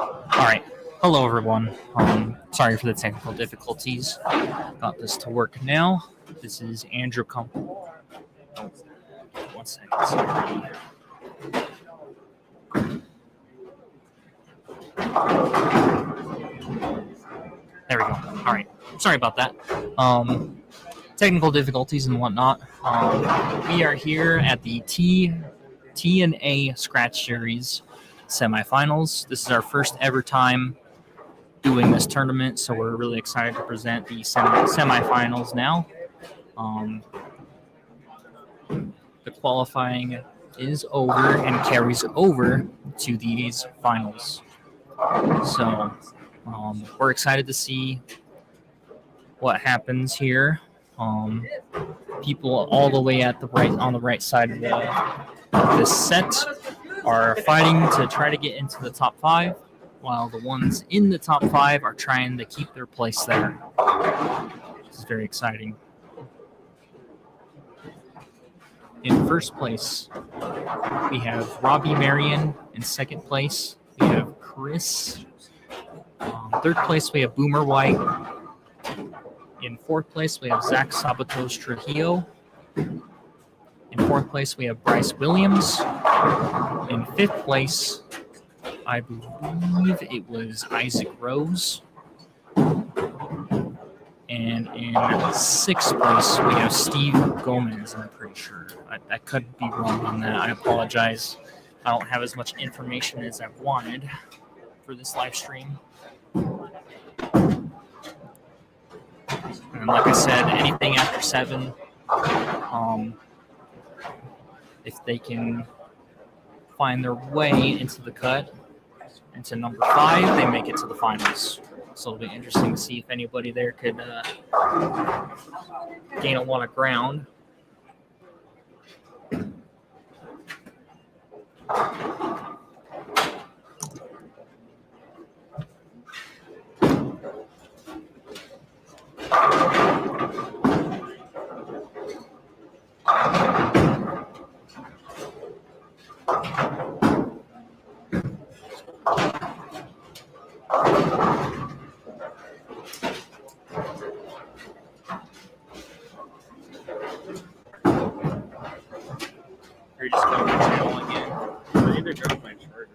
Alright, hello everyone. Sorry for the technical difficulties. Got this to work now. This is Andrew One second, sorry. There we go. Alright, sorry about that. Technical difficulties and whatnot. We are here at the T&A Scratch Series Semifinals. This is our first ever time doing this tournament, so we're really excited to present the semifinals now. The qualifying is over and carries over to these finals. So we're excited to see what happens here. People all the way on the right side of this set are fighting to try to get into the top 5, while the ones in the top 5 are trying to keep their place there. Which is very exciting. In first place, we have Robbie Marion. In second place, we have Chris. Third place, we have Boomer White. In fourth place, we have Zach Sabatos Trujillo. In fourth place, we have Bryce Williams. In fifth place, I believe it was Isaac Rose. And in sixth place, we have Steve Gomez, I'm pretty sure. I could be wrong on that. I apologize. I don't have as much information as I wanted for this live stream. And like I said, anything after 7, if they can find their way into the cut, into number 5, they make it to the finals. So it'll be interesting to see if anybody there could gain a lot of ground. You're just going to channel again. I need to drop my charger.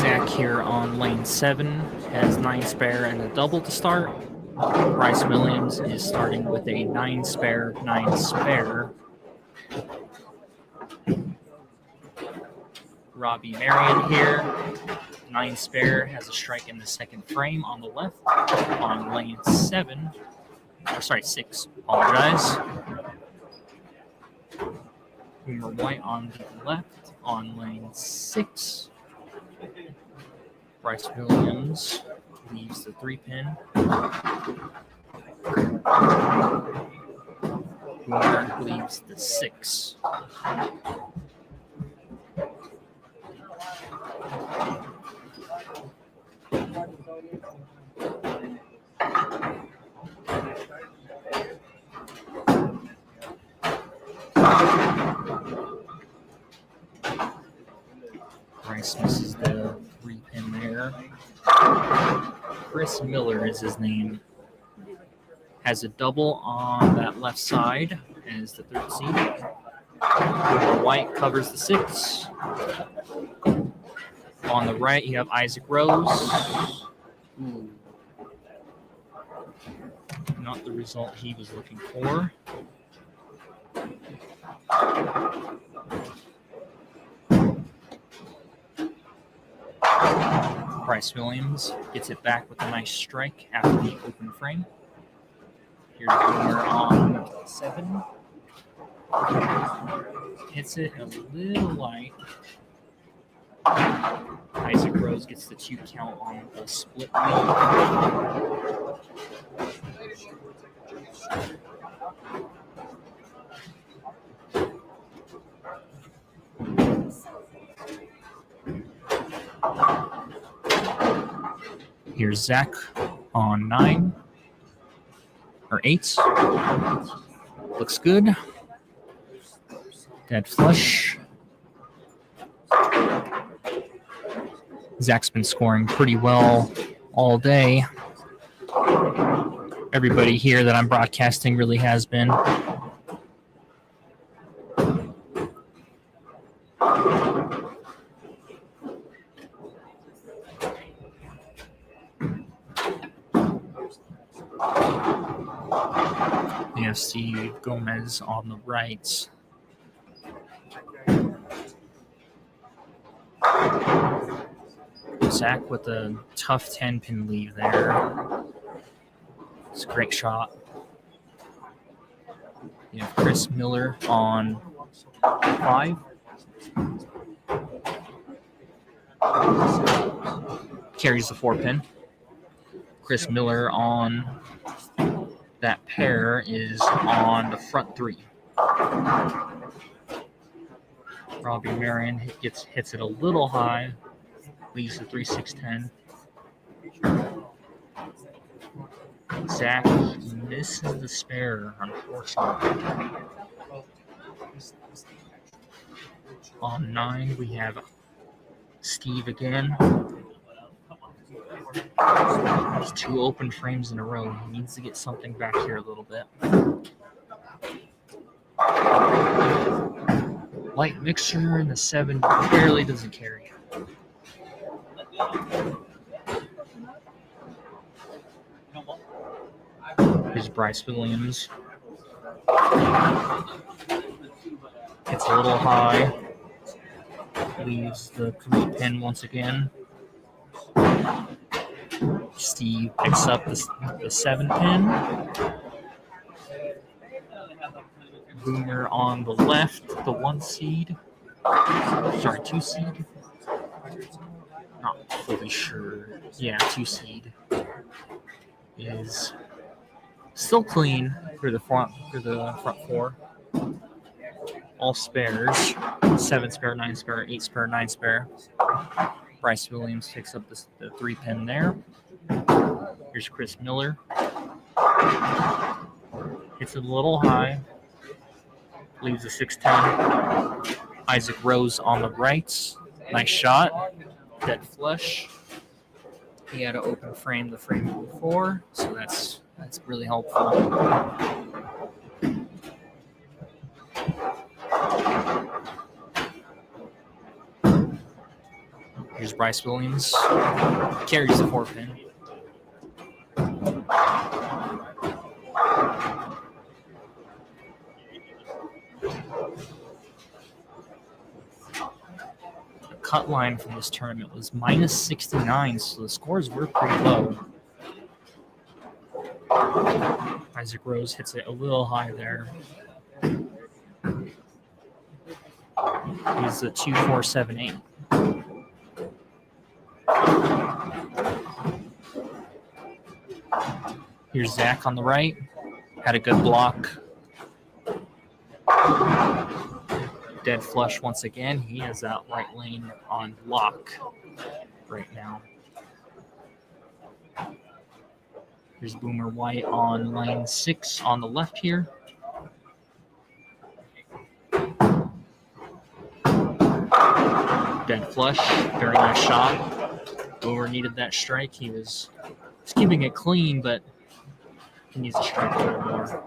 Zach here on lane 7 has 9 spare and a double to start. Bryce Williams is starting with a 9 spare, 9 spare. Robbie Marion here, 9 spare, has a strike in the second frame on the left on lane 7. Or sorry, 6. Apologize. Boomer White on the left on lane 6. Bryce Williams leaves the 3-pin. Boomer leaves the 6. Bryce misses the 3-pin there. Chris Miller is his name. Has a double on that left side as the 3rd seed. White covers the 6. On the right, you have Isaac Rose. Ooh. Not the result he was looking for. Bryce Williams gets it back with a nice strike after the open frame. Here's Boomer on 7. Hits it a little light. Isaac Rose gets the 2 count on the split lead. Here's Zach on 9 or 8. Looks good. Dead flush. Zach's been scoring pretty well all day. Everybody here that I'm broadcasting really has been. You have Steve Gomez on the right. Zach with a tough 10-pin lead there. It's a great shot. You have Chris Miller on 5. Carries the 4-pin. Chris Miller on that pair is on the front 3. Robbie Marion hits it a little high. Leaves the 3-6-10. Zach misses the spare, unfortunately. On 9, we have Steve again. There's 2 open frames in a row. He needs to get something back here a little bit. Light mixer in the 7 barely doesn't carry. Here's Bryce Williams. It's a little high. Leaves the 3-pin once again. Steve picks up the 7-pin. Boomer on the left, the 1 seed. Sorry, 2 seed. Not fully sure. Yeah, 2 seed is still clean for the front 4. All spares. 7 spare, 9 spare, 8 spare, 9 spare. Bryce Williams picks up the 3-pin there. Here's Chris Miller. It's a little high. Leaves a 6-10. Isaac Rose on the right. Nice shot. Dead flush. He had to open frame the frame before, so that's really helpful. Here's Bryce Williams. Carries the 4-pin. The cut line from this tournament was minus 69, so the scores were pretty low. Isaac Rose hits it a little high there. He's a 2-4-7-8. Here's Zach on the right. Had a good block. Dead flush once again. He has that right lane on lock right now. Here's Boomer White on lane 6 on the left here. Dead flush. Very nice shot. Boomer needed that strike. He's keeping it clean, but he needs to strike a little more.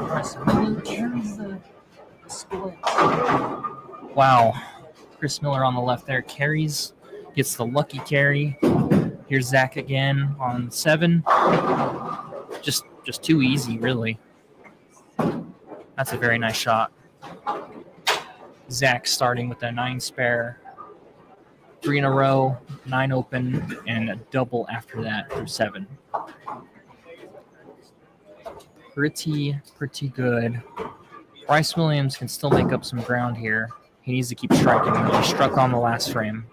Chris Miller carries the split. Wow. Chris Miller on the left there carries, gets the lucky carry. Here's Zach again on 7. Just too easy, really. That's a very nice shot. Zach starting with a 9 spare. 3 in a row, 9 open, and a double after that through 7. Pretty good. Bryce Williams can still make up some ground here. He needs to keep striking. He struck on the last frame.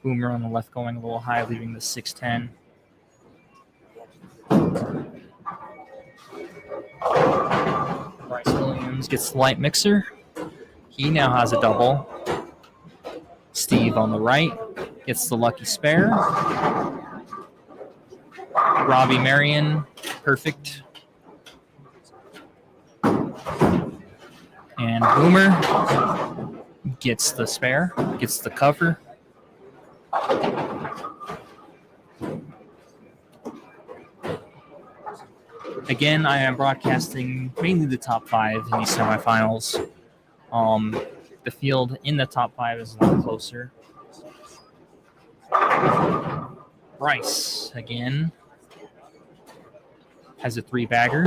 Boomer on the left going a little high, leaving the 6-10. Bryce Williams gets the light mixer. He now has a double. Steve on the right gets the lucky spare. Robbie Marion, perfect. And Boomer gets the spare, gets the cover. Again, I am broadcasting mainly the top 5 in these semifinals. The field in the top 5 is a lot closer. Bryce, again, has a 3-bagger.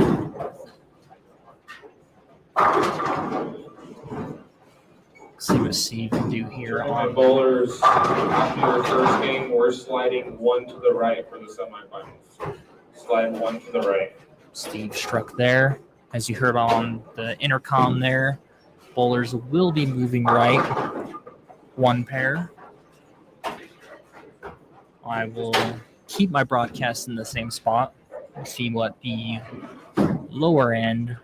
See what Steve can do here. On bowlers, after your first game, we're sliding 1 to the right for the semifinals. Slide 1 to the right. Steve struck there. As you heard on the intercom there, bowlers will be moving right. 1 pair. I will keep my broadcast in the same spot. See what the lower end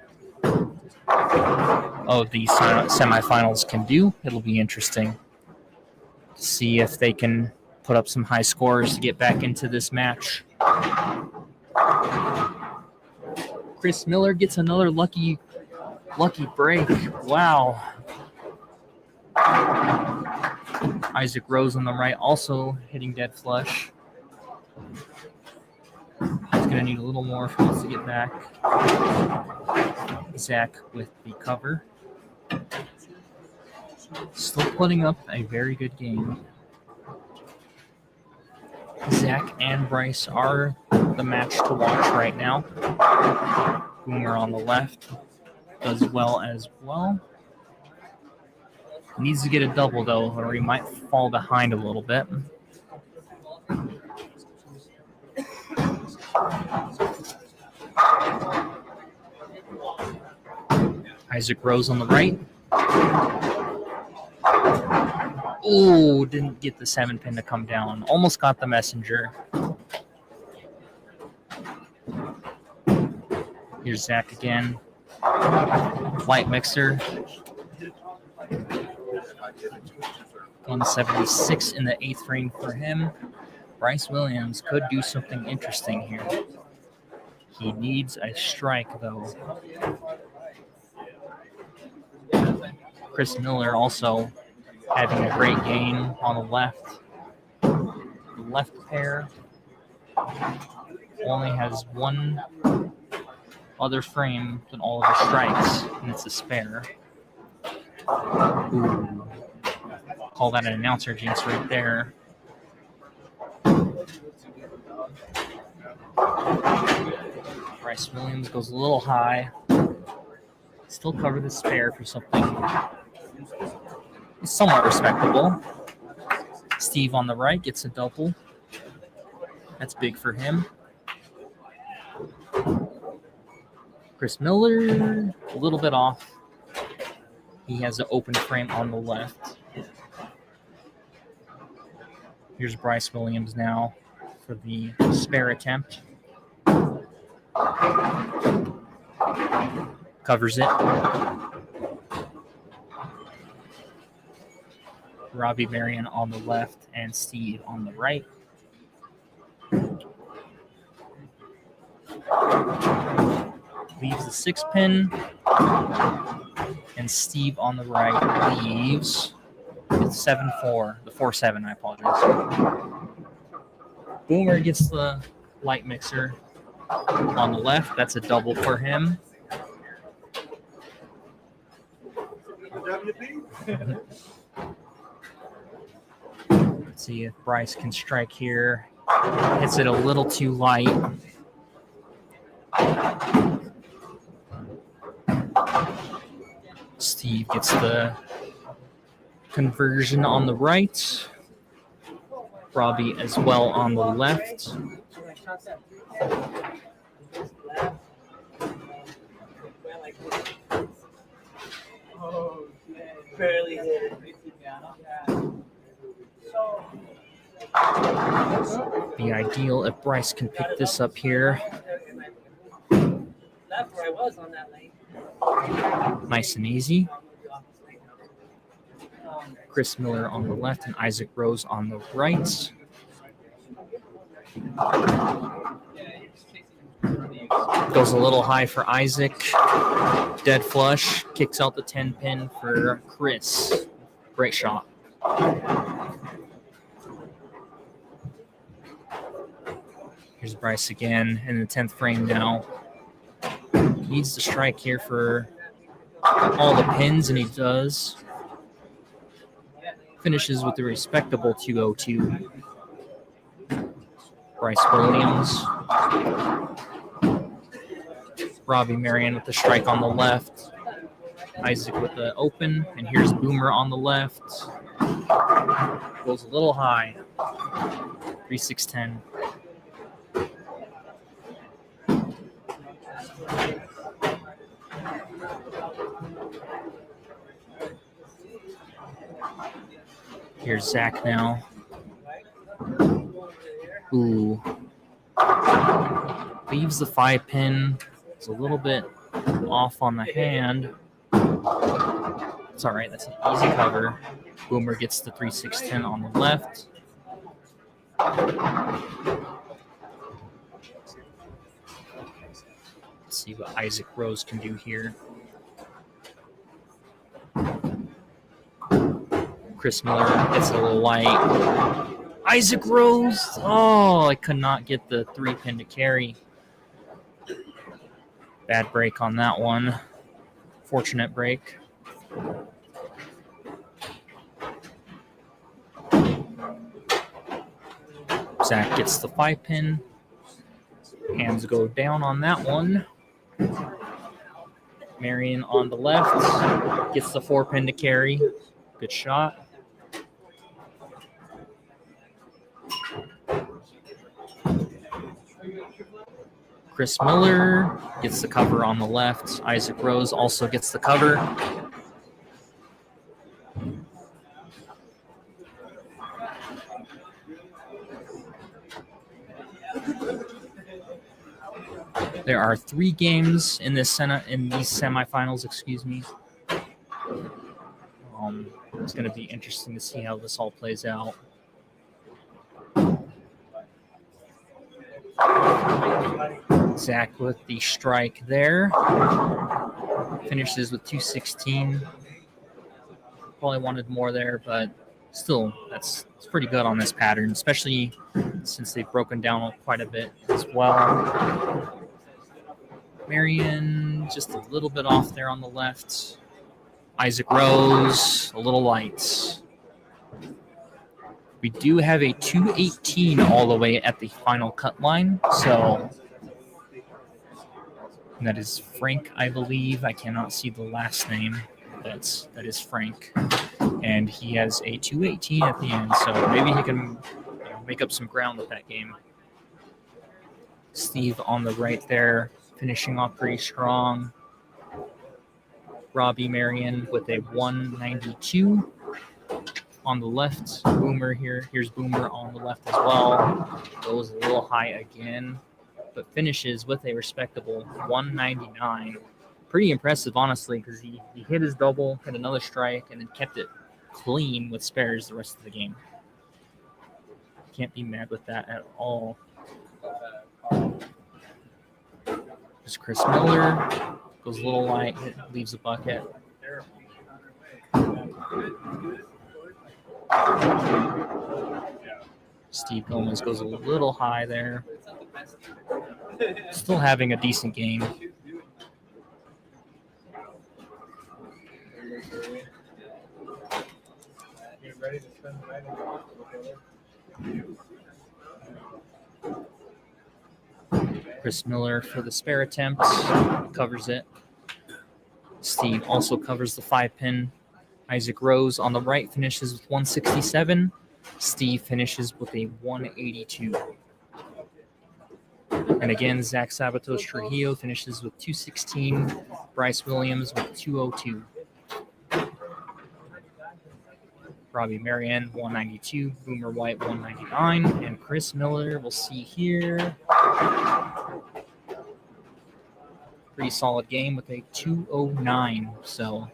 of the semifinals can do. It'll be interesting to see if they can put up some high scores to get back into this match. Chris Miller gets another lucky break. Wow. Isaac Rose on the right also hitting dead flush. He's going to need a little more for us to get back. Zach with the cover. Still putting up a very good game. Zach and Bryce are the match to watch right now. Boomer on the left does well as well. Needs to get a double, though, or he might fall behind a little bit. Isaac Rose on the right. Oh, didn't get the 7-pin to come down. Almost got the messenger. Here's Zach again. Light mixer. 176 in the 8th frame for him. Bryce Williams could do something interesting here. He needs a strike, though. Chris Miller also having a great game on the left. The left pair only has 1 other frame than all of the strikes, and it's a spare. Ooh. Call that an announcer jinx right there. Bryce Williams goes a little high. Still cover the spare for something somewhat respectable. Steve on the right gets a double. That's big for him. Chris Miller, a little bit off. He has an open frame on the left. Here's Bryce Williams now for the spare attempt. Covers it. Robbie Marion on the left and Steve on the right. Leaves the 6-pin. And Steve on the right leaves It's 7-4. The 4-7, I apologize. Boomer gets the light mixer on the left. That's a double for him. Let's see if Bryce can strike here. Hits it a little too light. Steve gets the conversion on the right. Robbie as well on the left. Barely hit it. Be ideal if Bryce can pick this up here. That's where I was on that lane. Nice and easy. Chris Miller on the left and Isaac Rose on the right. Goes a little high for Isaac. Dead flush. Kicks out the 10 pin for Chris. Great shot. Here's Bryce again in the 10th frame now. Needs to strike here for all the pins, and he does. Finishes with a respectable 202. Bryce Williams. Robbie Marion with the strike on the left. Isaac with the open, and here's Boomer on the left. Goes a little high. 3-6-10. Here's Zach now. Ooh. Leaves the 5 pin. It's a little bit off on the hand. It's all right. That's an easy cover. Boomer gets the 3-6-10 on the left. Let's see what Isaac Rose can do here. Chris Miller gets a little light. Isaac Rose. Oh, I could not get the 3 pin to carry. Bad break on that one. Fortunate break. Zach gets the 5 pin. Hands go down on that one. Marion on the left. Gets the 4 pin to carry. Good shot. Chris Miller gets the cover on the left. Isaac Rose also gets the cover. There are 3 games in these semifinals. Excuse me. It's going to be interesting to see how this all plays out. Zach with the strike there. Finishes with 216. Probably wanted more there, but still, it's pretty good on this pattern, especially since they've broken down quite a bit as well. Marion just a little bit off there on the left. Isaac Rose, a little light. We do have a 218 all the way at the final cut line, so that is Frank, I believe. I cannot see the last name. That is Frank, and he has a 218 at the end, so maybe he can make up some ground with that game. Steve on the right there, finishing off pretty strong. Robbie Marion with a 192 on the left. Boomer here. Here's Boomer on the left as well. Goes a little high again, but finishes with a respectable 199. Pretty impressive, honestly, because he hit his double, hit another strike, and then kept it clean with spares the rest of the game. Can't be mad with that at all. There's Chris Miller. Goes a little light, leaves a bucket. Steve Gomez goes a little high there. Still having a decent game. Get ready to spend the night in the hospital together. Chris Miller for the spare attempt covers it. Steve also covers the 5-pin. Isaac Rose on the right finishes with 167. Steve finishes with a 182. And again, Zach Sabatos Trujillo finishes with 216. Bryce Williams with 202. Robbie Marianne, 192. Boomer White, 199. And Chris Miller, we'll see here. Pretty solid game with a 209. So,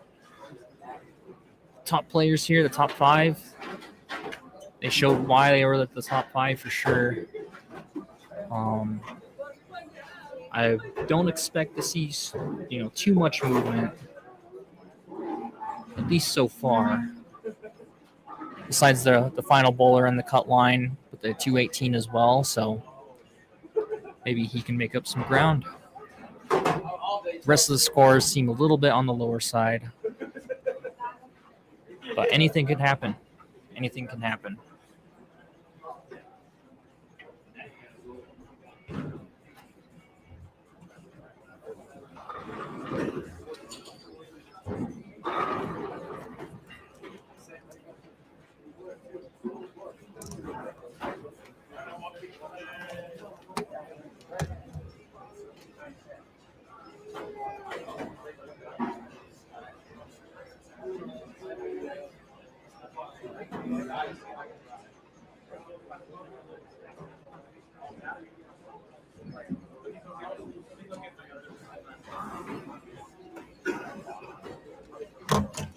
top players here, the top 5. They showed why they were at the top 5 for sure. I don't expect to see, too much movement, at least so far. Besides the final bowler and the cut line with the 218 as well, so maybe he can make up some ground. The rest of the scores seem a little bit on the lower side, but anything could happen. Anything can happen.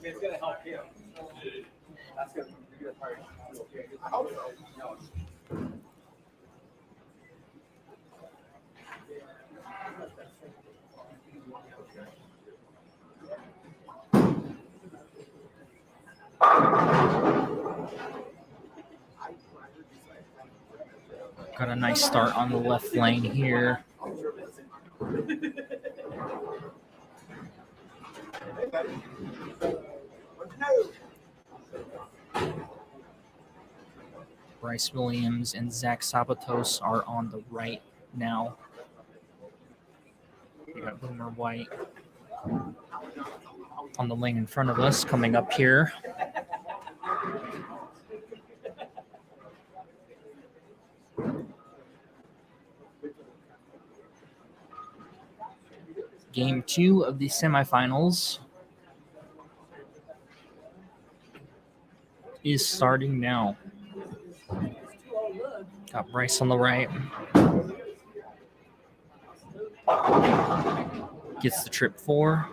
It's gonna help him. That's gonna be the part. I hope so. Got a nice start on the left lane here. Bryce Williams and Zach Sabatos are on the right now. We got Boomer White on the lane in front of us coming up here. Game 2 of the semifinals is starting now. Got Bryce on the right. Gets the trip 4.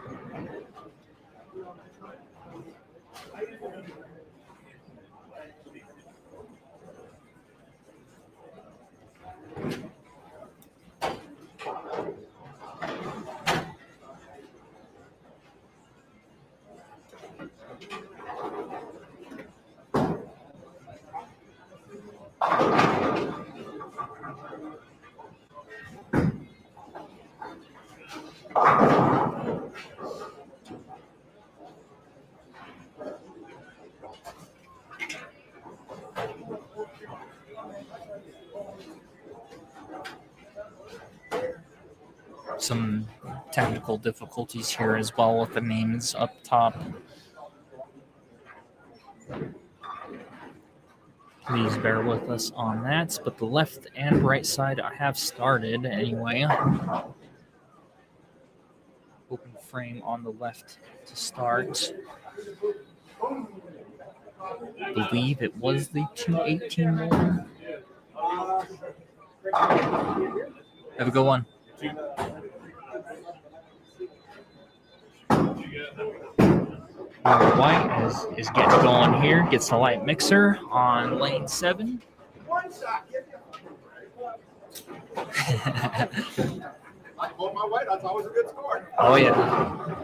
Some technical difficulties here as well with the names up top. Please bear with us on that, but the left and right side have started anyway. Open frame on the left to start. I believe it was the 218 one. Have a good one. Number White is getting going here. Gets the light mixer on lane 7. I vote my white. That's always a good score. Oh, yeah.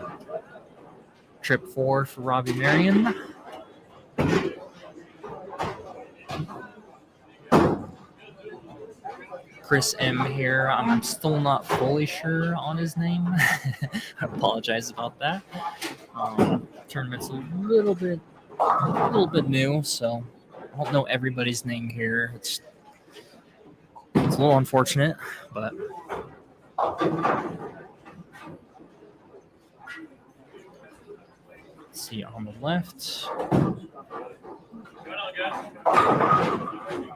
Trip 4 for Robbie Marion. Chris M here. I'm still not fully sure on his name. I apologize about that. Tournament's a little bit new, so I don't know everybody's name here. It's a little unfortunate, but let's see on the left.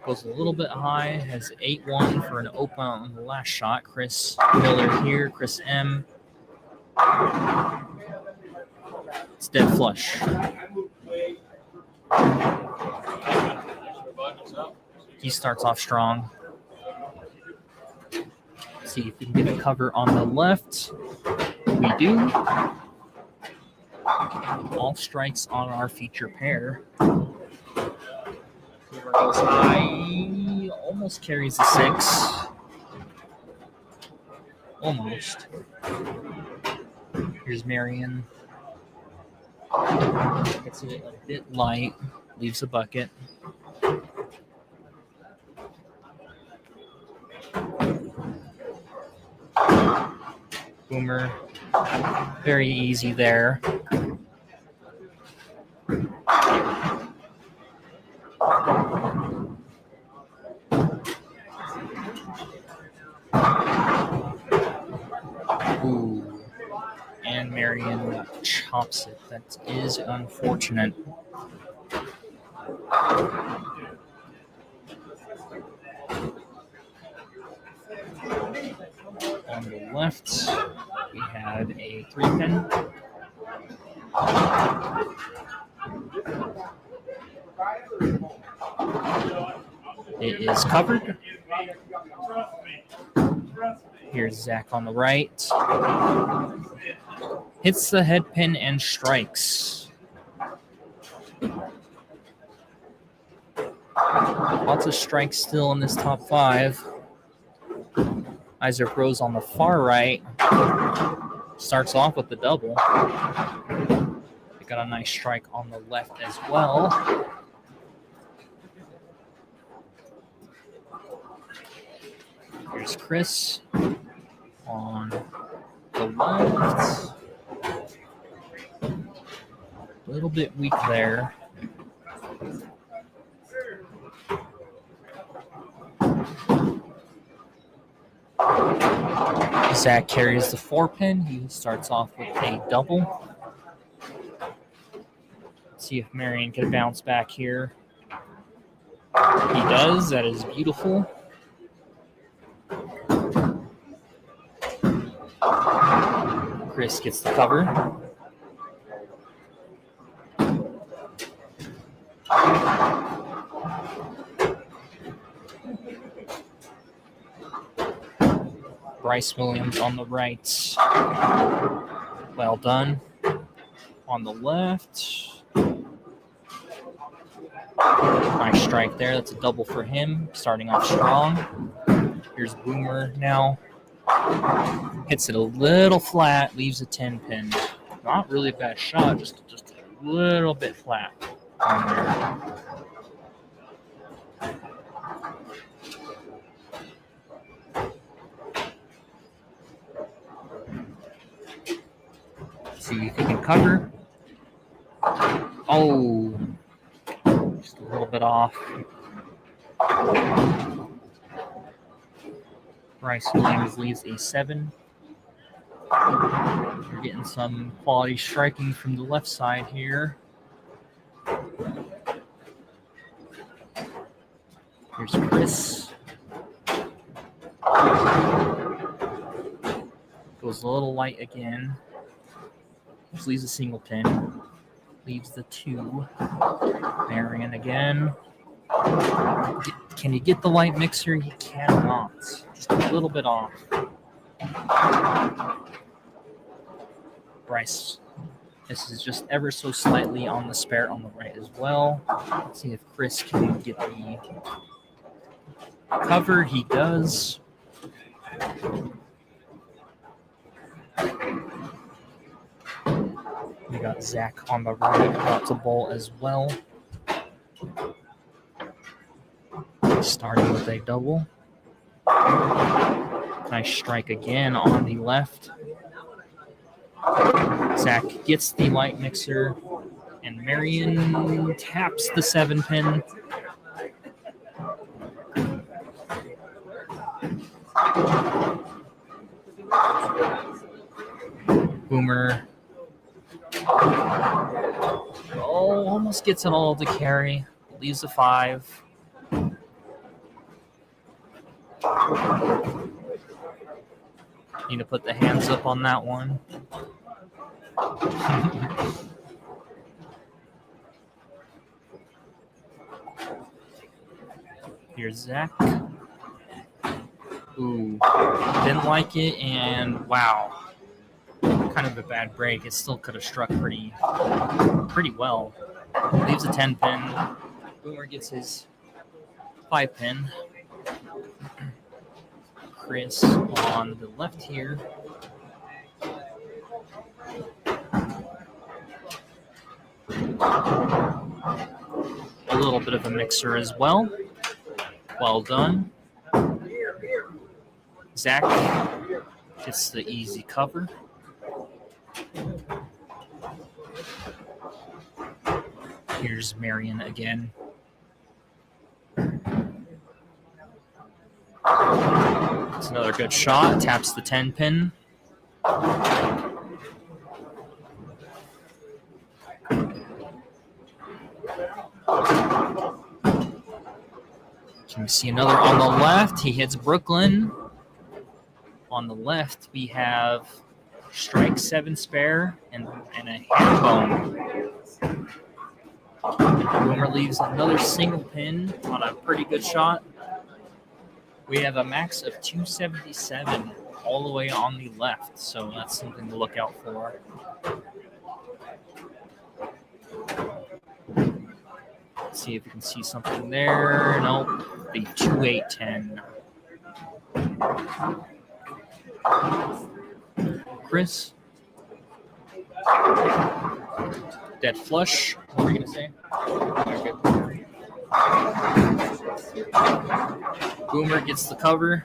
Goes a little bit high, has 8-1 for an open on the last shot. Chris Miller here, Chris M. It's dead flush. He starts off strong. Let's see if we can get a cover on the left. We do. All strikes on our feature pair. Boomer goes high, almost carries the 6. Almost. Here's Marion. Gets it a bit light, leaves the bucket. Boomer, very easy there. Ooh, and Marion chops it. That is unfortunate. On the left, we have a 3-pin. It is covered. Here's Zach on the right. Hits the head pin and strikes. Lots of strikes still in this top 5. Isaac Rose on the far right starts off with the double. They got a nice strike on the left as well. Here's Chris on the left. A little bit weak there. Zach carries the 4-pin. He starts off with a double. Let's see if Marion can bounce back here. He does. That is beautiful. Chris gets the cover. Bryce Williams on the right. Well done. On the left. Nice strike there. That's a double for him. Starting off strong. Here's Boomer now. Hits it a little flat. Leaves a 10-pin. Not really a bad shot. Just a little bit flat on there. See if he can cover. Oh, just a little bit off. Bryce Williams leaves a 7. We're getting some quality striking from the left side here. Here's Chris. Goes a little light again. Just leaves a single pin. Leaves the 2. Marion again. Can you get the light mixer? He cannot. Just a little bit off. Bryce. This is just ever so slightly on the spare on the right as well. Let's see if Chris can get the cover. He does. We got Zach on the right, about to bowl as well. Starting with a double. Nice strike again on the left. Zach gets the light mixer, and Marion taps the 7-pin. Boomer. Oh, almost gets it all to carry. Leaves a 5. Need to put the hands up on that one. Here's Zach. Ooh, didn't like it, and wow. Kind of a bad break. It still could have struck pretty well. Leaves a 10-pin. Boomer gets his 5-pin. Chris on the left here. A little bit of a mixer as well. Well done. Zach gets the easy cover. Here's Marion again. It's another good shot. Taps the 10-pin. Can we see another on the left? He hits Brooklyn. On the left, we have strike 7 spare and a hand bone. Boomer leaves another single pin on a pretty good shot. We have a max of 277 all the way on the left, so that's something to look out for. Let's see if we can see something there. Nope. The 2-8-10. Chris. Dead flush. What were you going to say? Okay. Boomer gets the cover.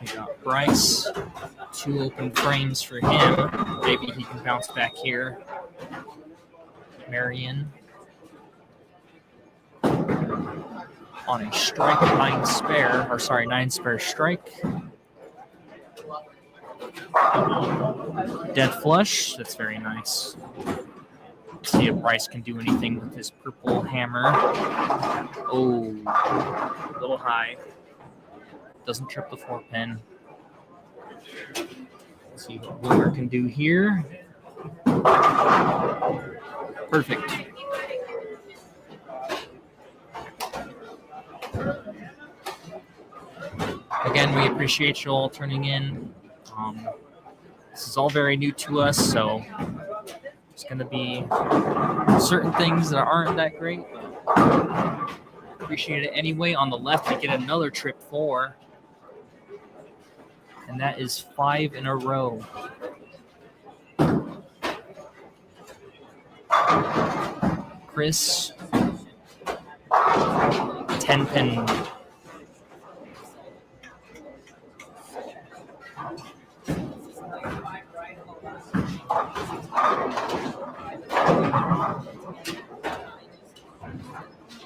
We got Bryce. 2 open frames for him. Maybe he can bounce back here. Marion. On a strike 9 spare strike. Dead flush. That's very nice. See if Bryce can do anything with his purple hammer. Oh, a little high. Doesn't trip the 4-pin. Let's see what Boomer can do here. Perfect. Again, we appreciate you all turning in. This is all very new to us, so there's going to be certain things that aren't that great. But appreciate it anyway. On the left, we get another trip 4. And that is 5 in a row. Chris, 10-pin.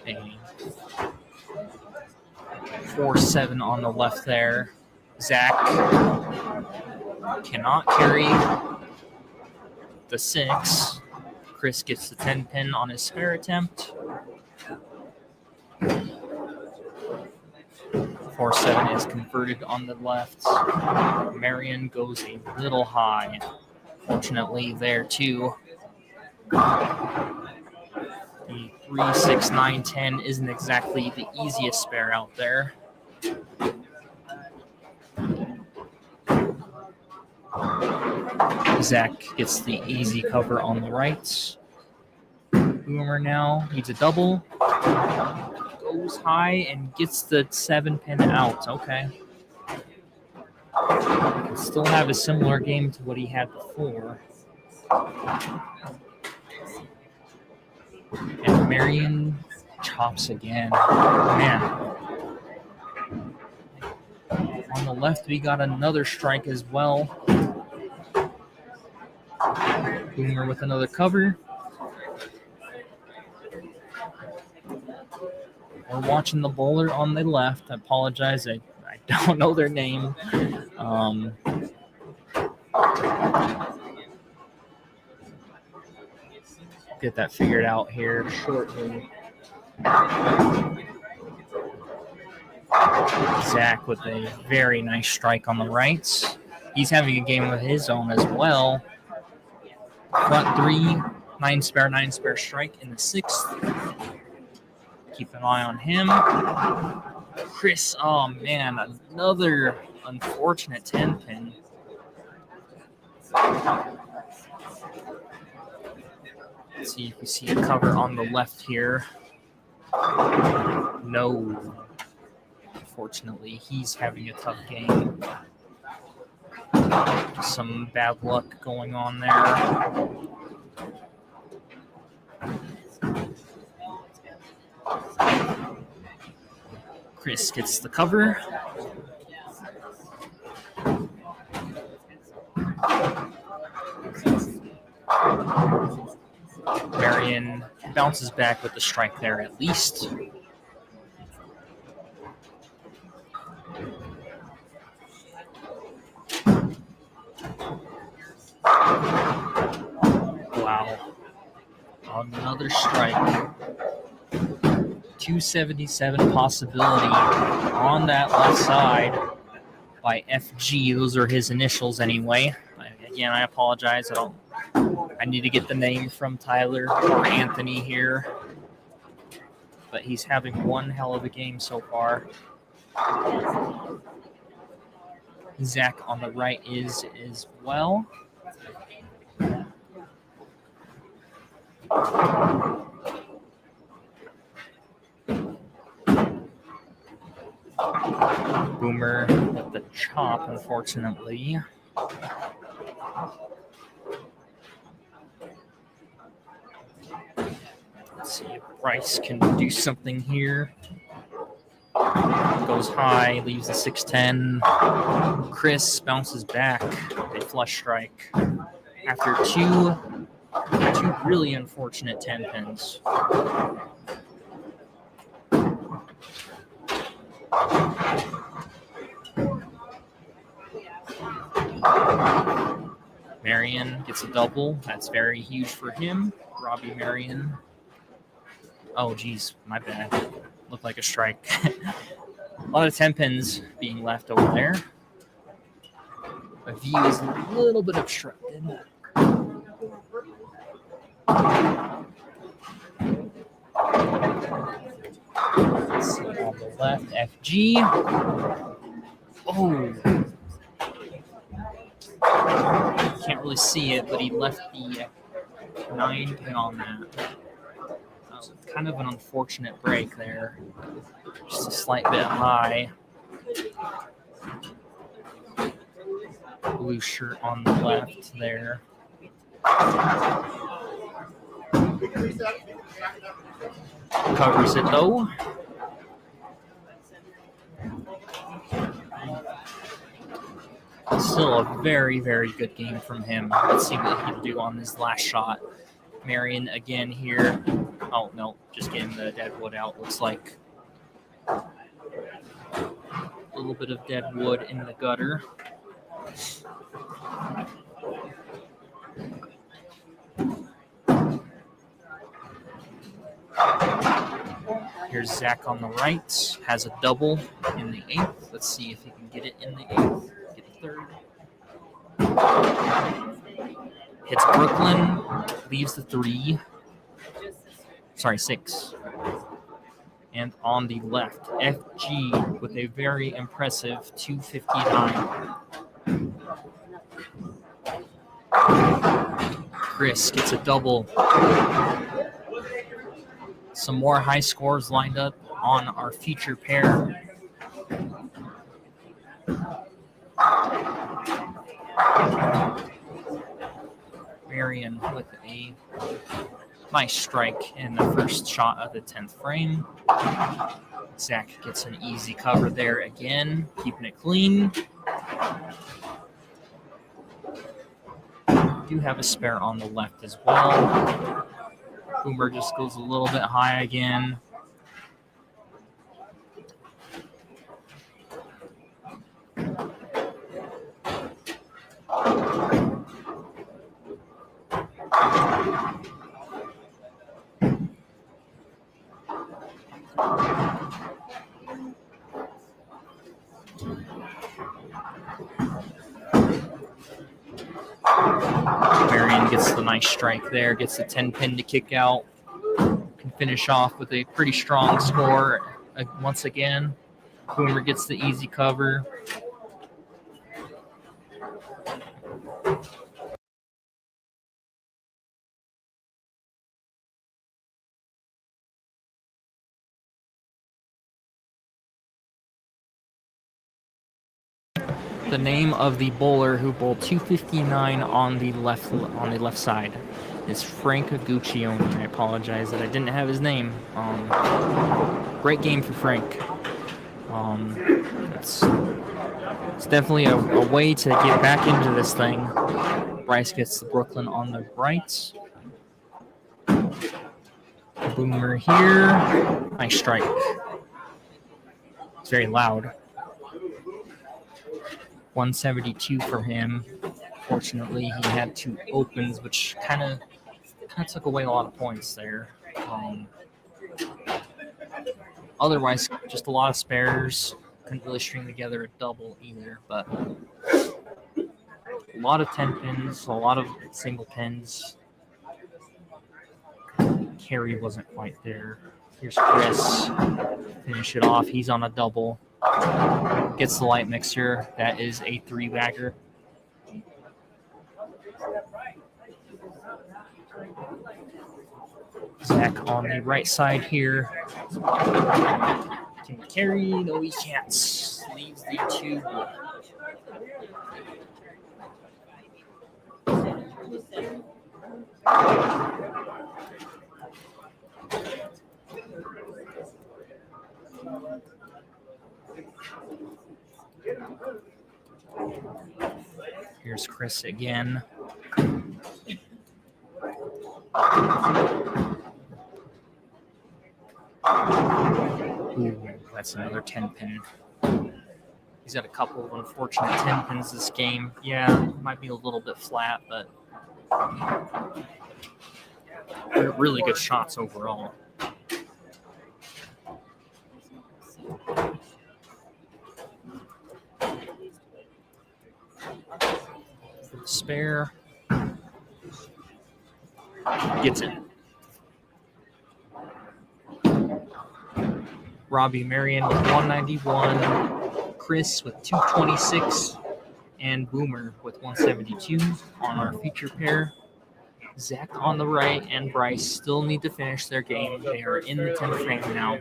A 4-7 on the left there. Zach cannot carry the 6. Chris gets the 10-pin on his spare attempt. 4-7 is converted on the left. Marion goes a little high. Fortunately, there too. The 3-6-9-10 isn't exactly the easiest spare out there. Zach gets the easy cover on the right. Boomer now needs a double. Goes high and gets the 7-pin out. Okay. Can still have a similar game to what he had before. And Marion chops again. Man. On the left, we got another strike as well. Boomer with another cover. We're watching the bowler on the left. I apologize. I don't know their name. Get that figured out here shortly. Zach with a very nice strike on the right. He's having a game of his own as well. Front three, 9-spare strike in the 6th. Keep an eye on him. Chris, oh man, another unfortunate 10-pin. Let's see if we see a cover on the left here. No. Unfortunately, he's having a tough game. Some bad luck going on there. Chris gets the cover. Marion bounces back with the strike there at least. Wow. Another strike. 277 possibility on that left side by FG. Those are his initials anyway. Again, I apologize. I need to get the name from Tyler or Anthony here. But he's having one hell of a game so far. Zach on the right is as well. Boomer with the chop, unfortunately. Let's see if Bryce can do something here. Goes high, leaves the 6-10. Chris bounces back. A flush strike after two really unfortunate 10-pins. Marion gets a double. That's very huge for him. Robbie Marion. Oh, geez, my bad. Looked like a strike. A lot of 10-pins being left over there. The view is a little bit obstructed. Let's see on the left, FG. Oh. Can't really see it, but he left the 9-pin on that. Kind of an unfortunate break there. Just a slight bit high. Blue shirt on the left there. Covers it though. Still a very, very good game from him. Let's see what he can do on this last shot. Marion again here. Oh, no, just getting the dead wood out. Looks like a little bit of dead wood in the gutter. Here's Zach on the right. Has a double in the 8th. Let's see if he can get it in the 8th. Get the 3rd. Hits Brooklyn. Leaves the 3. Sorry, 6. And on the left, FG with a very impressive 259. Chris gets a double. Some more high scores lined up on our feature pair. Marion a nice strike in the first shot of the 10th frame. Zach gets an easy cover there again, keeping it clean. Do have a spare on the left as well. Boomer just goes a little bit high again. Marion gets the nice strike there, gets the 10 pin to kick out. Can finish off with a pretty strong score once again. Boomer gets the easy cover. The name of the bowler who bowled 259 on the left side is Frank Guccione. I apologize that I didn't have his name. Great game for Frank. It's definitely a way to get back into this thing. Bryce gets the Brooklyn on the right. Boomer here. Nice strike. It's very loud. 172 for him. Fortunately, he had 2 opens, which kind of took away a lot of points there. Otherwise, just a lot of spares. Couldn't really string together a double either, but a lot of 10 pins, a lot of single pins. Carry wasn't quite there. Here's Chris. Finish it off. He's on a double. Gets the light mixer. That is a 3-bagger. Zach on the right side here. Can he carry? No, he can't. Leaves the 2. Here's Chris again. Ooh, that's another 10 pin. He's got a couple of unfortunate 10 pins this game. Yeah, might be a little bit flat, but they're really good shots overall. Spare. Gets it. Robbie Marion with 191. Chris with 226. And Boomer with 172 on our feature pair. Zach on the right and Bryce still need to finish their game. They are in the 10th frame now.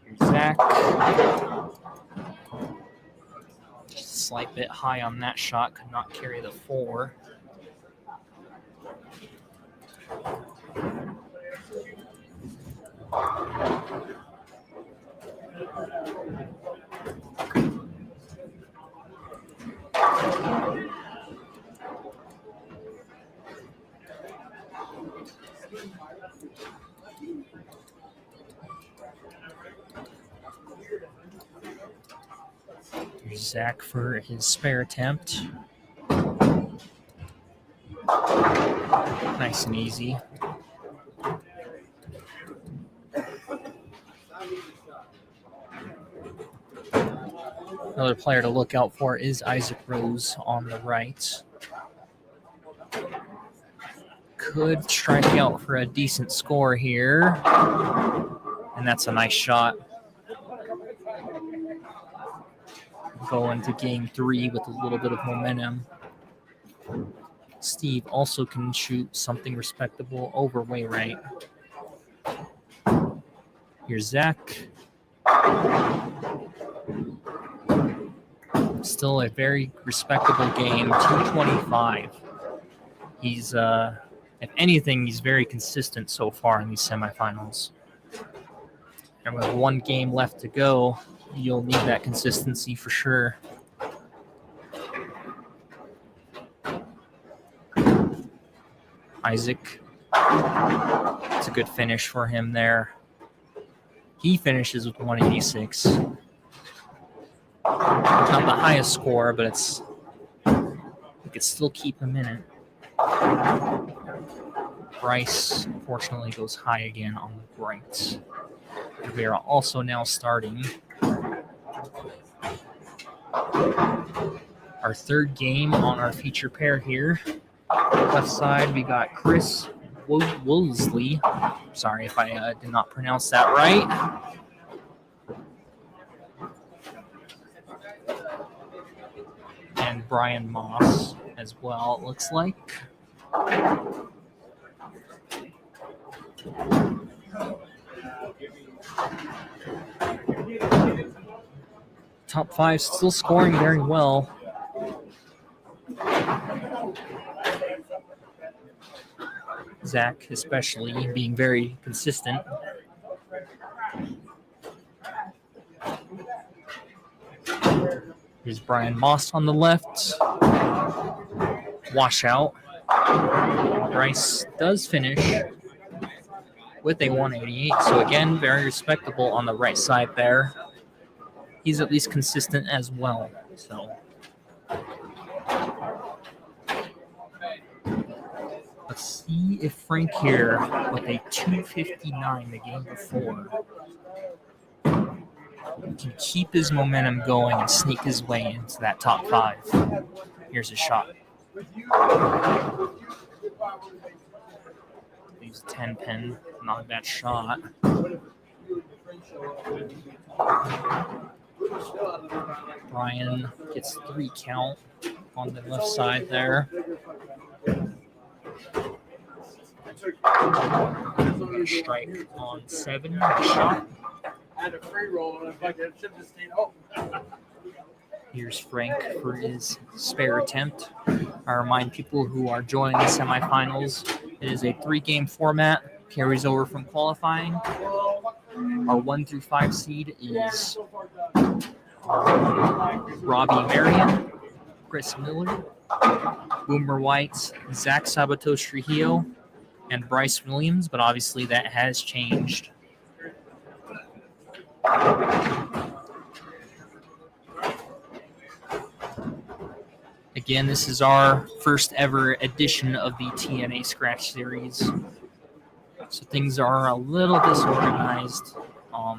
Here's Zach. Just a slight bit high on that shot. Could not carry the 4. Here's Zach for his spare attempt. Nice and easy. Another player to look out for is Isaac Rose on the right. Could strike out for a decent score here. And that's a nice shot. Go into game 3 with a little bit of momentum. Steve also can shoot something respectable over way right. Here's Zach. still a very respectable game, 225. He's, if anything, he's very consistent so far in these semifinals. And with one game left to go, you'll need that consistency for sure. Isaac, it's a good finish for him there. He finishes with 186. Not the highest score, but we could still keep him in it. Bryce, unfortunately, goes high again on the right. And we are also now starting our third game on our feature pair here. Left side, we got Chris Woolsey. Sorry if I did not pronounce that right. And Brian Moss as well, it looks like. Top five still scoring very well. Zach especially being very consistent. Here's Brian Moss on the left. Washout. Bryce does finish with a 188. So again, very respectable on the right side there. He's at least consistent as well. So let's see if Frank here with a 259 the game before can keep his momentum going and sneak his way into that top five. Here's a shot. Leaves a 10 pin. Not a bad shot. Brian gets 3 count on the left side there. Strike on 7. Shot. Had a free roll and I should have stayed open. Here's Frank for his spare attempt. I remind people who are joining the semifinals, it is a 3-game format, carries over from qualifying. Our 1 through 5 seed is Robbie Marion, Chris Miller, Boomer White, Zach Sabatos Trujillo, and Bryce Williams, but obviously that has changed. Again, this is our first ever edition of the T&A Scratch Series. So things are a little disorganized. I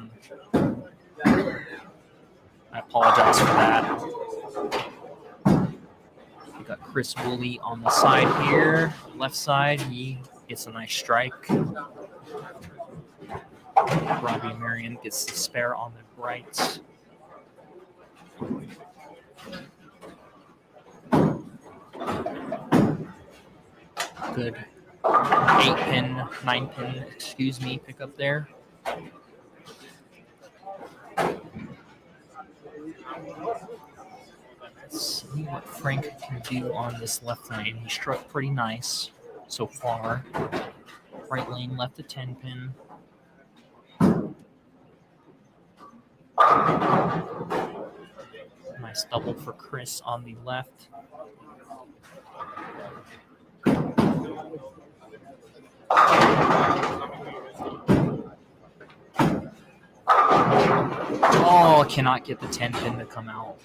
apologize for that. We got Chris Woolley on the side here. Left side, he gets a nice strike. Robbie Marion gets the spare on the right. Good 8-pin, 9-pin, pick up there. Let's see what Frank can do on this left lane. He struck pretty nice so far. Right lane left a 10-pin. Nice double for Chris on the left. Oh, cannot get the 10-pin to come out.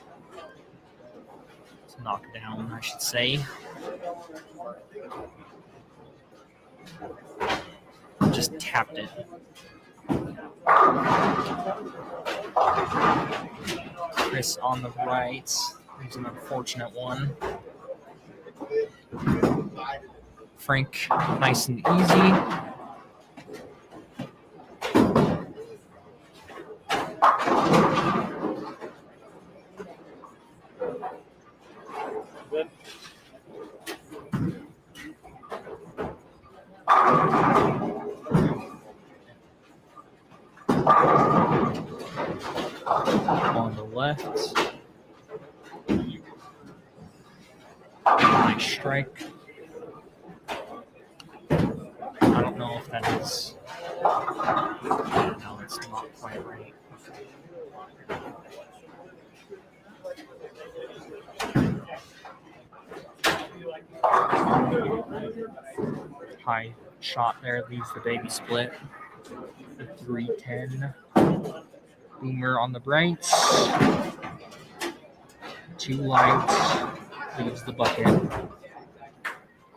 To knock down, I should say. Just tapped it. Chris on the right. There's an unfortunate one. Frank, nice and easy. On the left. nice strike. I don't know if that is. No, it's not quite right. High shot there leaves the baby split. 310. Boomer on the brights. Too light. Leaves the bucket.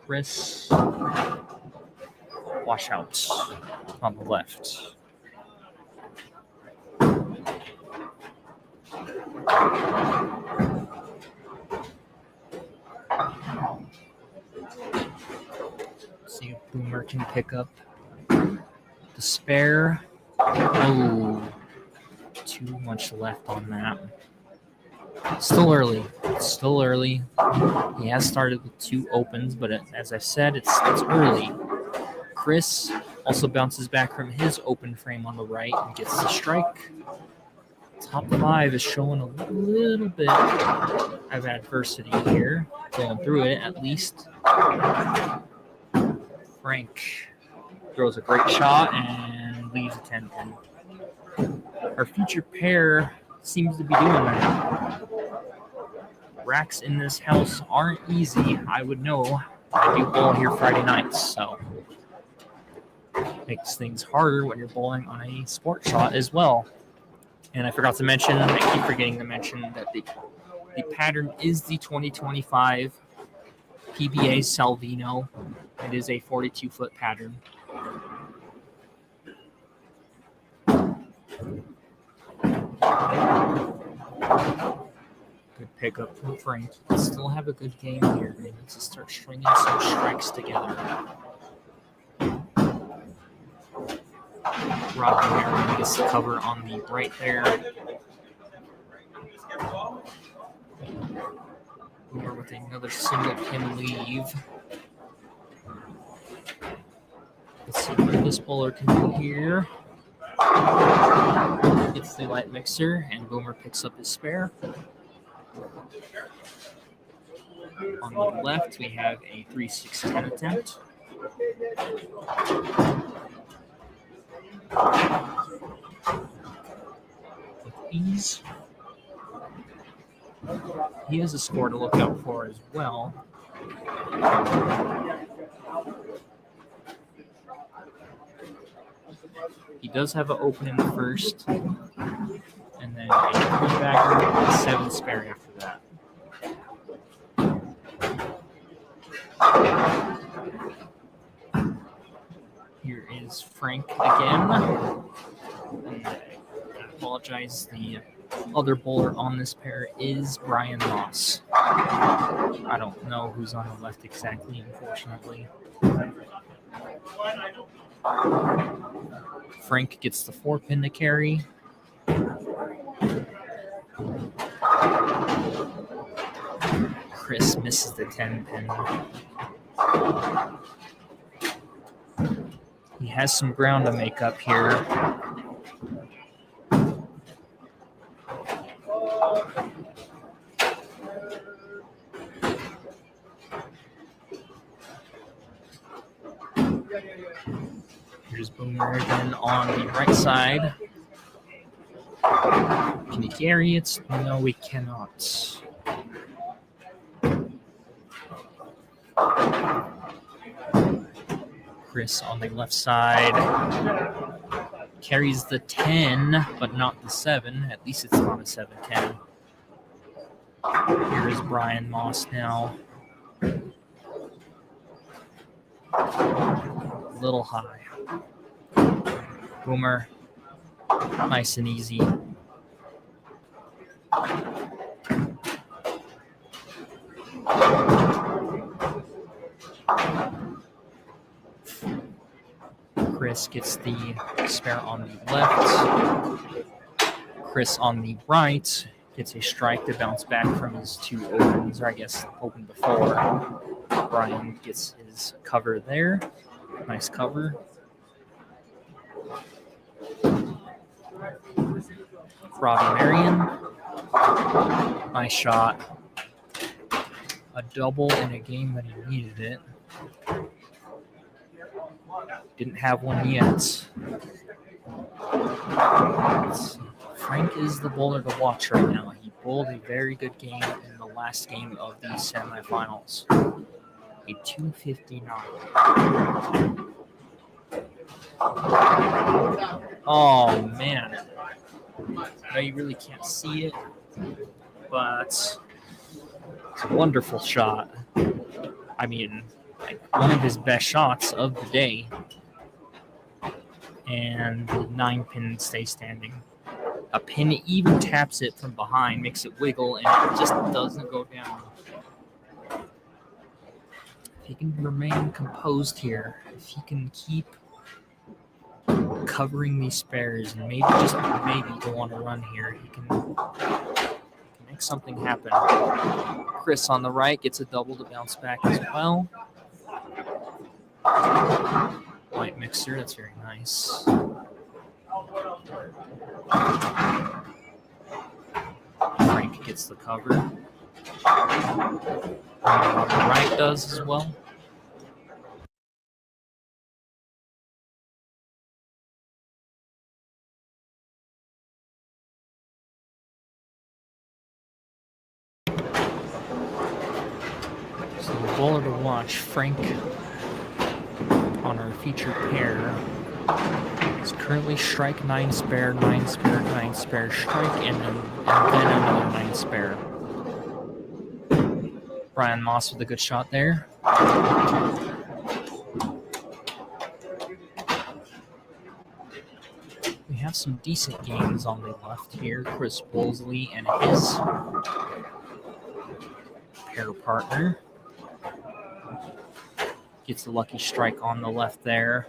Chris. Wash out on the left. See if Boomer can pick up the spare. Oh, too much left on that. Still early. Still early. He has started with 2 opens, but as I said, it's early. Chris also bounces back from his open frame on the right and gets the strike. Top 5 is showing a little bit of adversity here. Going through it, at least. Frank throws a great shot and leaves a 10-10. Our future pair seems to be doing that. Racks in this house aren't easy. I would know. I do bowl here Friday nights, so makes things harder when you're bowling on a sport shot as well. And I forgot to mention, I keep forgetting to mention that the pattern is the 2025 PBA Salvino. It is a 42-foot pattern. Good pickup from Frank. Still have a good game here. He needs to start stringing some strikes together. Rob Marion gets the cover on the right there. Boomer with another single can leave. Let's see what this bowler can do here. Gets the light mixer, and Boomer picks up his spare. On the left, we have a 3-6-10 attempt. With ease. He has a score to look out for as well. He does have an open in the first, and then a 3-bagger and 7 spare after that. Here is Frank again. And I apologize, the other bowler on this pair is Brian Moss. I don't know who's on the left exactly, unfortunately. Frank gets the 4-pin to carry. Chris misses the 10-pin. He has some ground to make up here. Here's Boomer again on the right side. Can he carry it? No, we cannot. Chris on the left side carries the 10, but not the 7. At least it's not a 7-10. Here is Brian Moss now. A little high. Boomer, nice and easy. Chris gets the spare on the left. Chris on the right gets a strike to bounce back from his 2 opens, or I guess open before. Brian gets his cover there. Nice cover. Robbie Marion. Nice shot. a double in a game that he needed it. Didn't have one yet. Frank is the bowler to watch right now. He bowled a very good game in the last game of the semifinals. A 259. Oh, man. I know you really can't see it, but it's a wonderful shot. I mean, like one of his best shots of the day. And the 9-pin stays standing. A pin even taps it from behind, makes it wiggle, and it just doesn't go down. If he can remain composed here, if he can keep covering these spares and maybe just maybe go on a run here, he can make something happen. Chris on the right gets a double to bounce back as well. White mixer, that's very nice. Frank gets the cover. On the right does as well. So the bowler to watch, Frank, on our featured pair, is currently strike 9 spare, 9 spare, 9 spare, strike, and then another 9 spare. Brian Moss with a good shot there. We have some decent games on the left here. Chris Woolsey and his pair partner gets the lucky strike on the left there.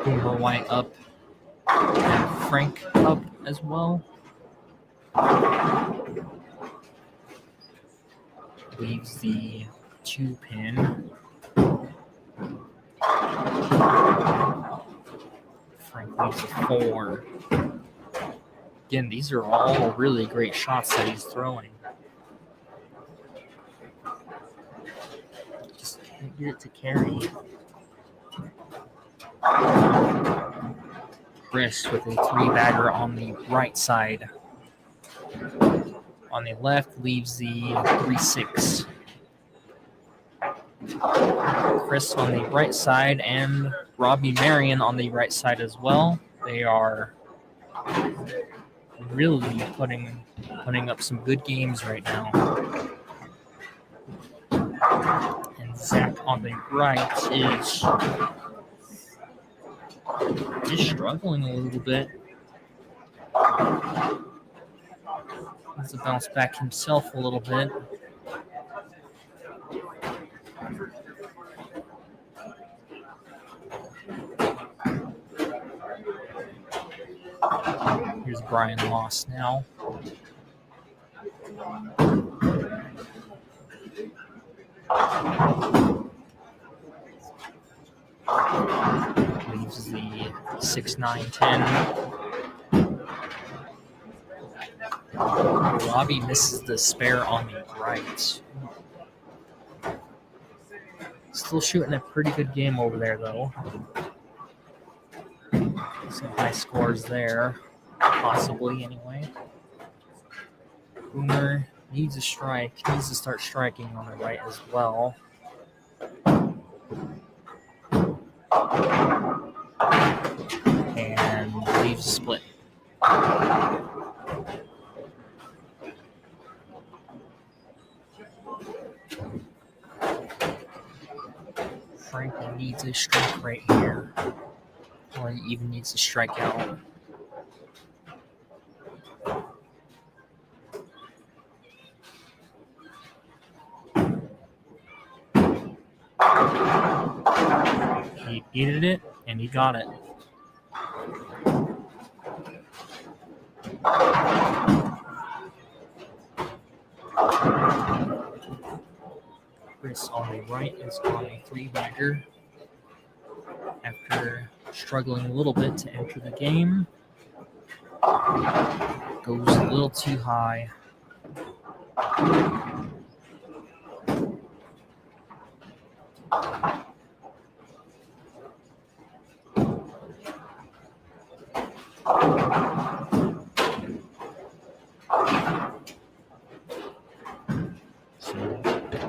Boomer White up and Frank up as well. Leaves the 2-pin. Frank leaves the 4. Again, these are all really great shots that he's throwing. Just can't get it to carry. Chris with a 3-bagger on the right side. On the left leaves the 3-6. Chris on the right side and Robbie Marion on the right side as well. They are really putting up some good games right now. And Zach on the right is struggling a little bit. Has to bounce back himself a little bit. Here's Brian Moss now. Leaves the 6, 9, 10. Robbie misses the spare on the right. Still shooting a pretty good game over there, though. Some high scores there, possibly anyway. Boomer needs a strike, needs to start striking on the right as well. And leaves a split. Franklin needs a strike right here. Or he even needs to strike out. He needed it, and he got it. Chris on the right is on a 3-bagger after struggling a little bit to enter the game. Goes a little too high. So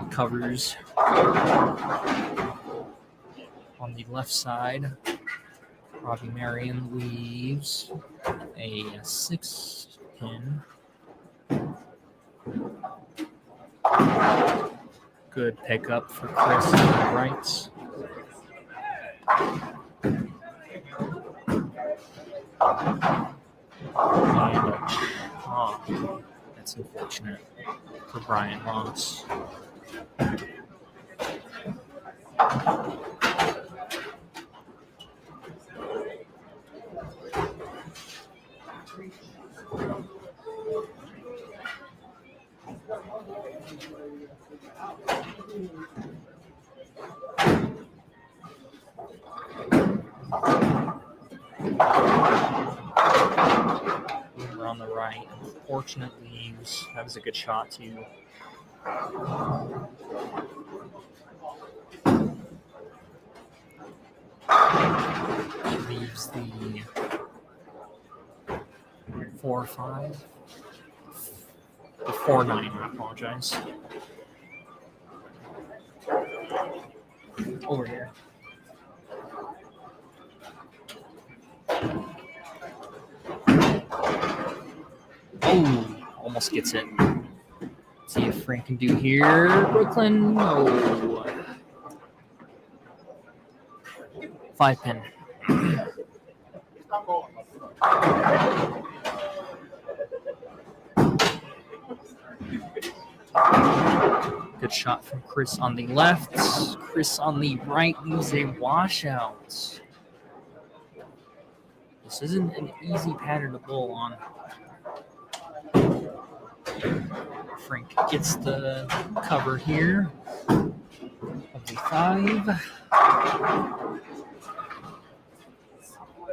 covers on the left side. Robbie Marion leaves a 6-pin. Good pickup for Chris on the right. And that's unfortunate for Brian Moss. We're on the right. Unfortunately, that was a good shot too. Leaves the 4-5. The 4-9, I apologize. Over here. Oh, almost gets it. See if Frank can do here. Brooklyn, no. 5-pin. Good shot from Chris on the left. Chris on the right leaves a washout. This isn't an easy pattern to bowl on. Frank gets the cover here of the 5.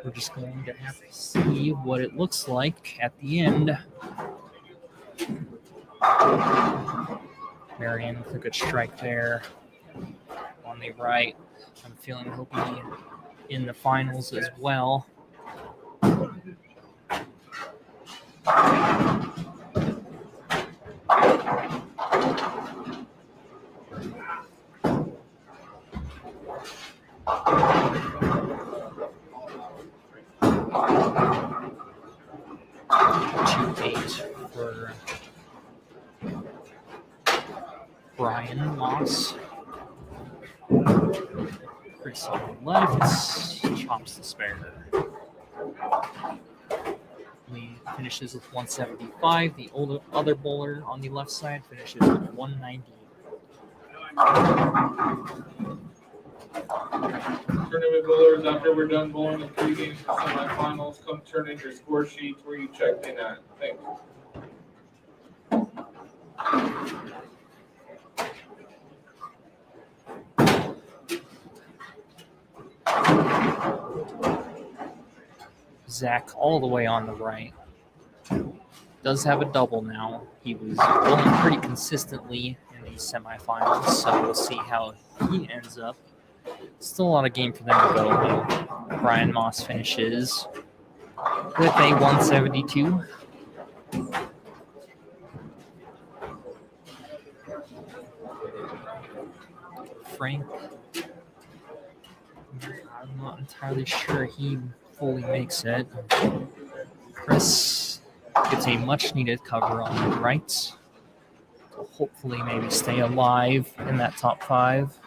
We're just going to have to see what it looks like at the end. Marion with a good strike there on the right. I'm feeling he'll be in the finals as well. For Brian Moss. Chris on the left, chops the spare. Lee finishes with 175. The other bowler on the left side finishes with 190. Tournament bowlers, after we're done bowling the 3 games for semifinals, come turn in your score sheets where you checked in at. Thanks. Zach all the way on the right. Does have a double now. He was bowling pretty consistently in these semifinals, so we'll see how he ends up. Still a lot of game for them to go, though. Brian Moss finishes with a 172. Frank, I'm not entirely sure he fully makes it. Chris gets a much-needed cover on the right to hopefully maybe stay alive in that top 5.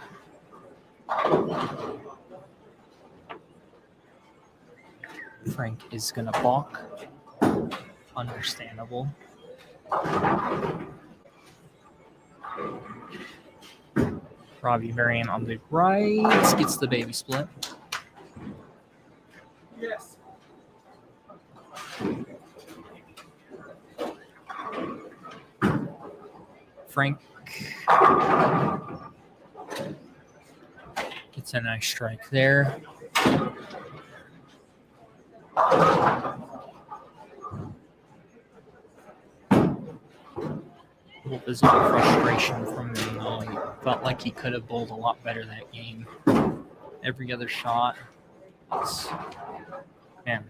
Frank is going to balk. Understandable. Robbie Marion on the right gets the baby split. Yes. Frank gets a nice strike there. little visible frustration from him, though. He felt like he could have bowled a lot better that game. Every other shot was, man,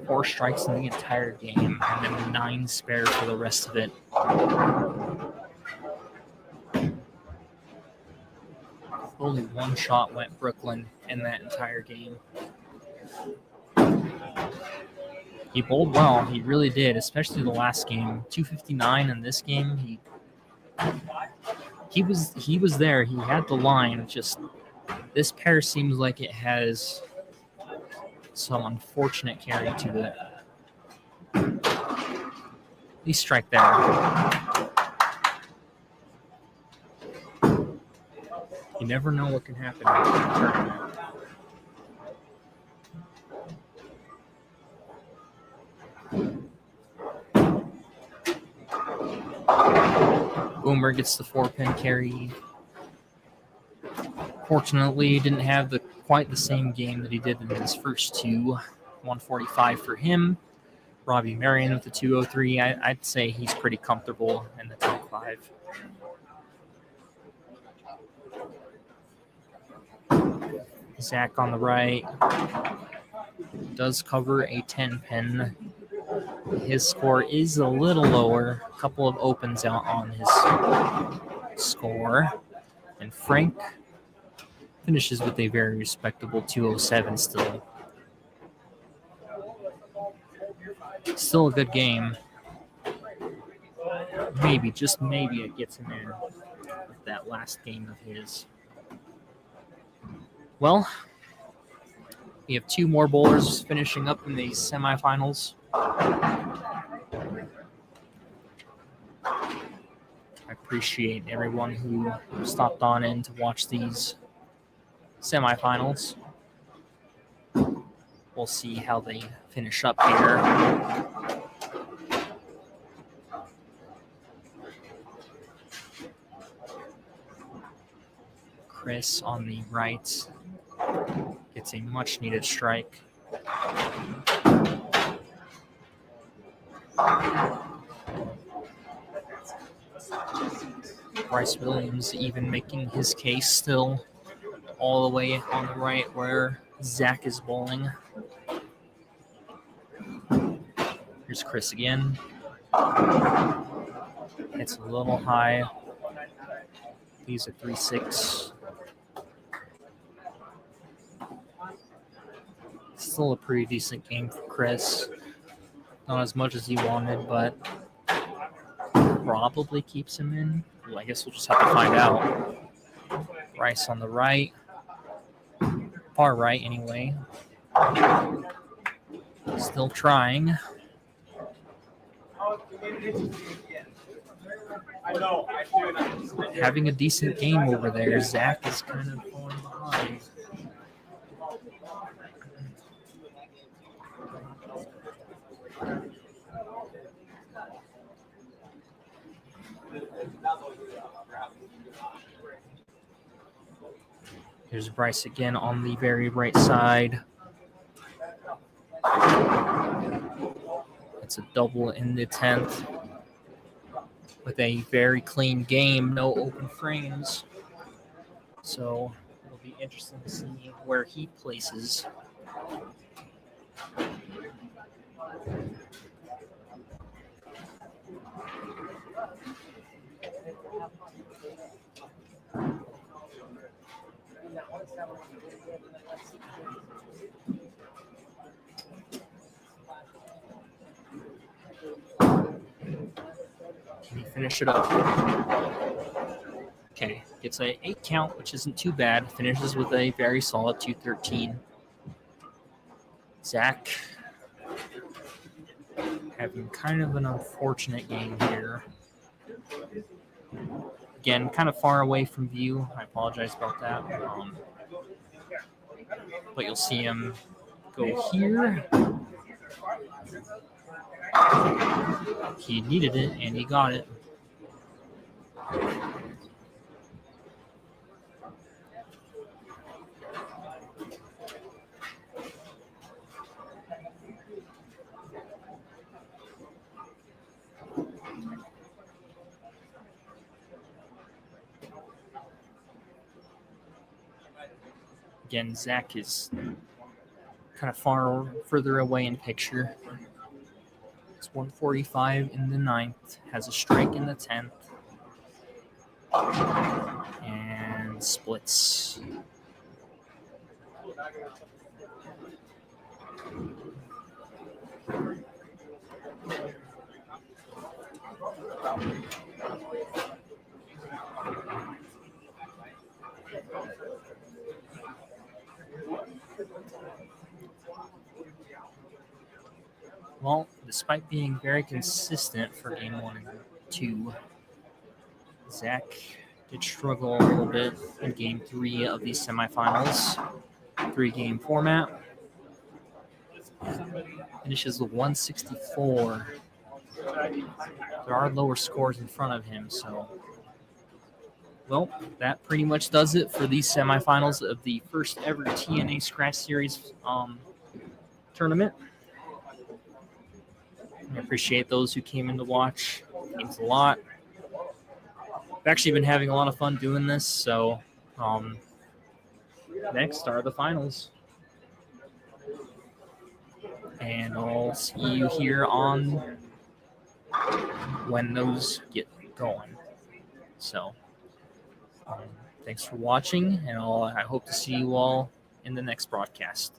4 strikes in the entire game, and then 9 spare for the rest of it. Only 1 shot went Brooklyn in that entire game. He bowled well. He really did, especially the last game. 259 in this game. He was there. He had the line. Just this pair seems like it has some unfortunate carry to it. At least strike there. You never know what can happen in a tournament. Boomer gets the 4-pin carry. Fortunately, didn't have quite the same game that he did in his first 2. 145 for him. Robbie Marion with the 203. I'd say he's pretty comfortable in the top 5. Zach on the right does cover a 10-pin. His score is a little lower. A couple of opens out on his score. And Frank finishes with a very respectable 207 still. Still a good game. Maybe, just maybe it gets him in with that last game of his. Well, we have 2 more bowlers finishing up in the semifinals. I appreciate everyone who stopped on in to watch these semifinals. We'll see how they finish up here. Chris on the right gets a much needed strike. Bryce Williams even making his case still all the way on the right where Zach is bowling. Here's Chris again. It's a little high. He's a 3-6. Still a pretty decent game for Chris. Not as much as he wanted, but probably keeps him in. Well, I guess we'll just have to find out. Bryce on the right. Far right, anyway. Still trying. Having a decent game over there. Zach is kind of falling behind. Here's Bryce again on the very right side. It's a double in the 10th with a very clean game, no open frames. So it'll be interesting to see where he places. Can he finish it up? Okay, gets a 8 count, which isn't too bad. Finishes with a very solid 213. Zach having kind of an unfortunate game here. Again, kind of far away from view. I apologize about that. But you'll see him go here. He needed it, and he got it. Again, Zach is kind of further away in picture. It's 145 in the 9th, has a strike in the 10th, and splits. Well, despite being very consistent for game 1 and 2, Zach did struggle a little bit in game 3 of these semifinals. 3-game format. Finishes with 164. There are lower scores in front of him, so. Well, that pretty much does it for these semifinals of the first ever T&A Scratch Series tournament. I appreciate those who came in to watch. It means a lot. I've actually been having a lot of fun doing this, so next are the finals. And I'll see you here on when those get going. So, thanks for watching, and I hope to see you all in the next broadcast.